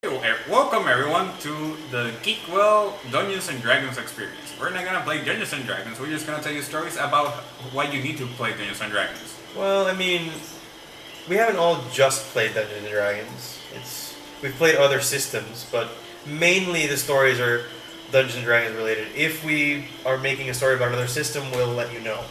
Welcome everyone to the Geek Whale Dungeons and Dragons experience. We're not gonna play Dungeons and Dragons, we're just gonna tell you stories about why you need to play Dungeons and Dragons. Well, I mean, we haven't all just played Dungeons and Dragons. We've played other systems, but mainly the stories are Dungeons and Dragons related. If we are making a story about another system, we'll let you know.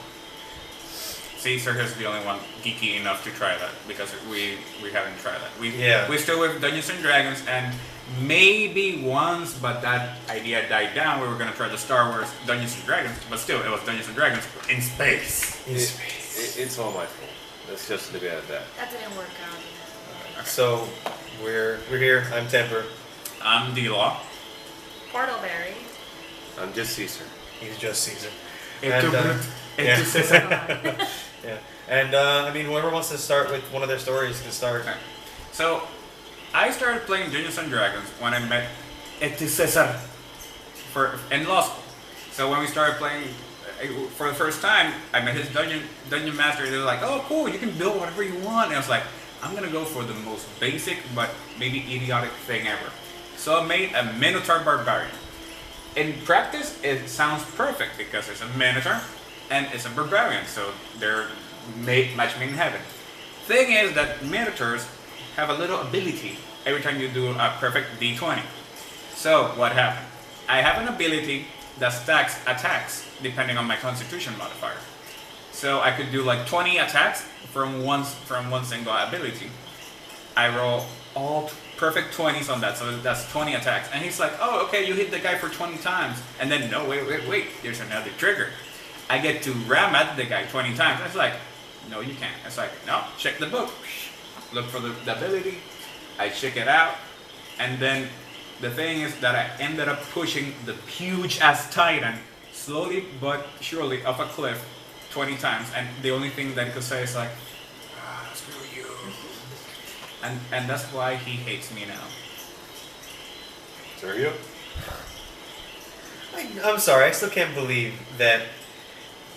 Caesar is the only one geeky enough to try that because we haven't tried that. We're still with Dungeons and Dragons, and maybe once, but that idea died down. We were gonna try the Star Wars Dungeons and Dragons, but still, it was Dungeons and Dragons in space. It's all my fault. Let's just leave it at that. That didn't work out. Okay. So we're here. I'm Temper. I'm D-Law. Portalberry. I'm just Caesar. He's just Caesar. Yeah. Yeah. And I mean, whoever wants to start with one of their stories can start. Okay. So, I started playing Dungeons and Dragons when I met Cesar in law school. So when we started playing for the first time, I met his dungeon master. They were like, "Oh, cool! You can build whatever you want." And I was like, "I'm gonna go for the most basic but maybe idiotic thing ever." So I made a Minotaur Barbarian. In practice, it sounds perfect because it's a Minotaur and it's a Barbarian, so they're match made in heaven. Thing is that Minotaurs have a little ability every time you do a perfect D20. So what happened? I have an ability that stacks attacks depending on my Constitution modifier. So I could do like 20 attacks from one single ability. I roll all perfect 20s on that, so that's 20 attacks. And he's like, "Oh, okay, you hit the guy for 20 times." And then, no, wait, there's another trigger. I get to ram at the guy 20 times. I was like, "No, you can't." It's like, "No, check the book. Look for the ability." I check it out. And then the thing is that I ended up pushing the huge-ass Titan slowly but surely off a cliff 20 times. And the only thing that he could say is like, "Screw you." And that's why he hates me now. Sergio? I'm sorry, I still can't believe that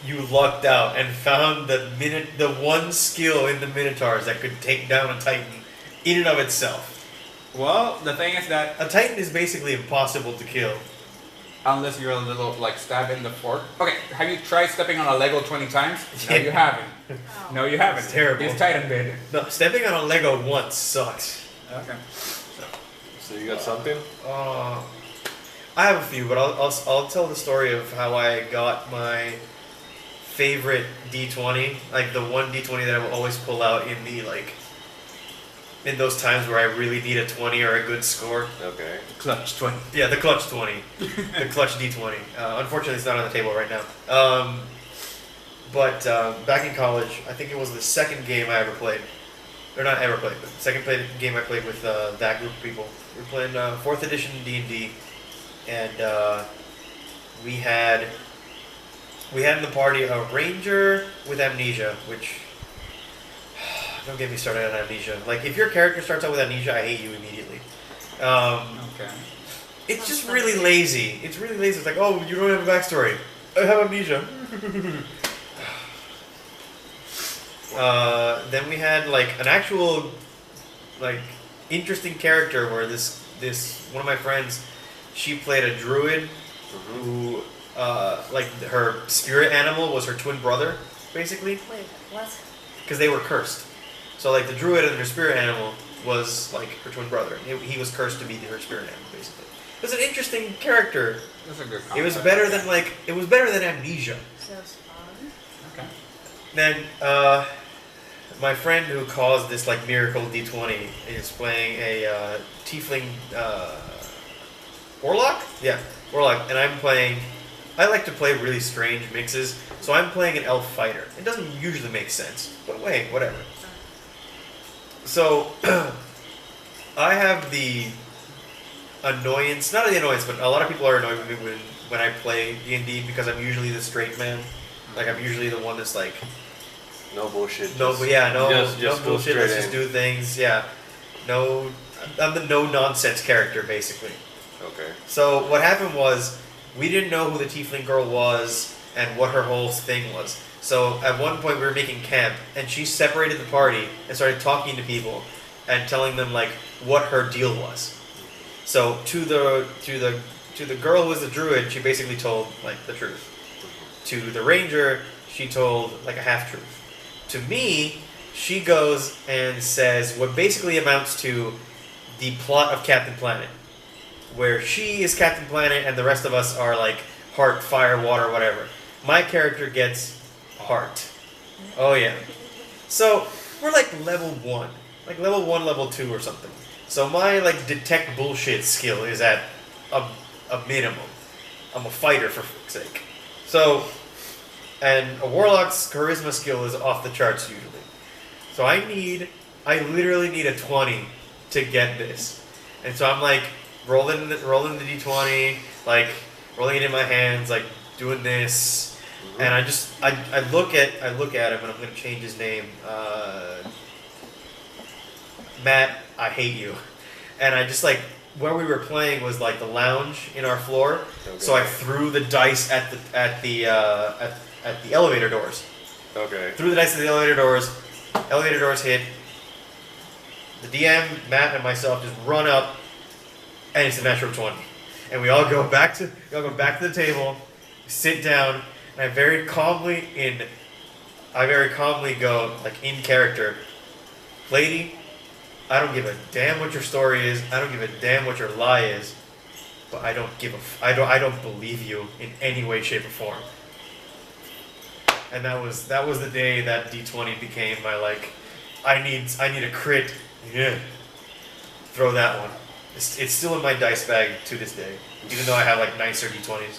you lucked out and found the one skill in the Minotaurs that could take down a Titan in and of itself. Well, the thing is that A Titan is basically impossible to kill. unless you're a little like stab in the fork. Okay, have you tried stepping on a Lego 20 times? No, you haven't. Oh. No, you haven't. It's terrible. It's Titan bid. No, stepping on a Lego once sucks. Okay. So you got something? I have a few, but I'll tell the story of how I got my favorite D20, like the one D20 that I will always pull out in those times where I really need a 20 or a good score. Okay. Clutch 20. Yeah, the clutch 20, the clutch D20. Unfortunately, it's not on the table right now. But back in college, I think it was the second game I ever played. Or not ever played, but the second game I played with that group of people. We were playing 4th edition D&D, and we had in the party a ranger with amnesia, which... Don't get me started on amnesia. Like, if your character starts out with amnesia, I hate you immediately. Okay. It's just really lazy. It's really lazy. It's like, oh, you don't have a backstory. I have amnesia. Then we had like an actual, like, interesting character where this one of my friends, she played a druid who, like, her spirit animal was her twin brother, basically. Wait, what? Because they were cursed. So, like, the druid and her spirit animal was, like, her twin brother. He was cursed to be her spirit animal, basically. It was an interesting character. That's a good concept. It was better than amnesia. Sounds fun. Okay. Then, my friend who caused this, like, miracle D20 is playing a tiefling warlock? Yeah, warlock. And I like to play really strange mixes, so I'm playing an elf fighter. It doesn't usually make sense, but wait, whatever. So, I have the annoyance, not the annoyance, but a lot of people are annoyed with me when I play D&D because I'm usually the straight man. Like, I'm usually the one that's like... No bullshit. No Just bullshit, let's just do things, yeah. I'm the no-nonsense character, basically. Okay. So, what happened was, we didn't know who the tiefling girl was and what her whole thing was. So at one point we were making camp, and she separated the party and started talking to people and telling them like what her deal was. So to the girl who was the druid, she basically told like the truth. To the ranger, she told like a half truth. To me, she goes and says what basically amounts to the plot of Captain Planet, where she is Captain Planet and the rest of us are like heart, fire, water, whatever. My character gets heart. Oh yeah. So we're like level 1. Like level 1, level 2 or something. So my like detect bullshit skill is at a minimum. I'm a fighter for fuck's sake. So, and a warlock's charisma skill is off the charts usually. So I literally need a 20 to get this. And so I'm like rolling the d20, like rolling it in my hands, like doing this. And I look at him and I'm gonna change his name. Matt, I hate you. And I just like where we were playing was like the lounge in our floor. Okay. So I threw the dice at the elevator doors. Okay. Threw the dice at the elevator doors. Elevator doors hit. The DM, Matt, and myself just run up, and it's a natural 20. And we all go back to the table, sit down, and I very calmly go like in character, lady, I don't give a damn what your story is. I don't give a damn what your lie is. But I don't believe you in any way, shape, or form. And that was the day that D20 became my like, I need a crit. Yeah. Throw that one. It's still in my dice bag to this day, even though I have like nicer D20s.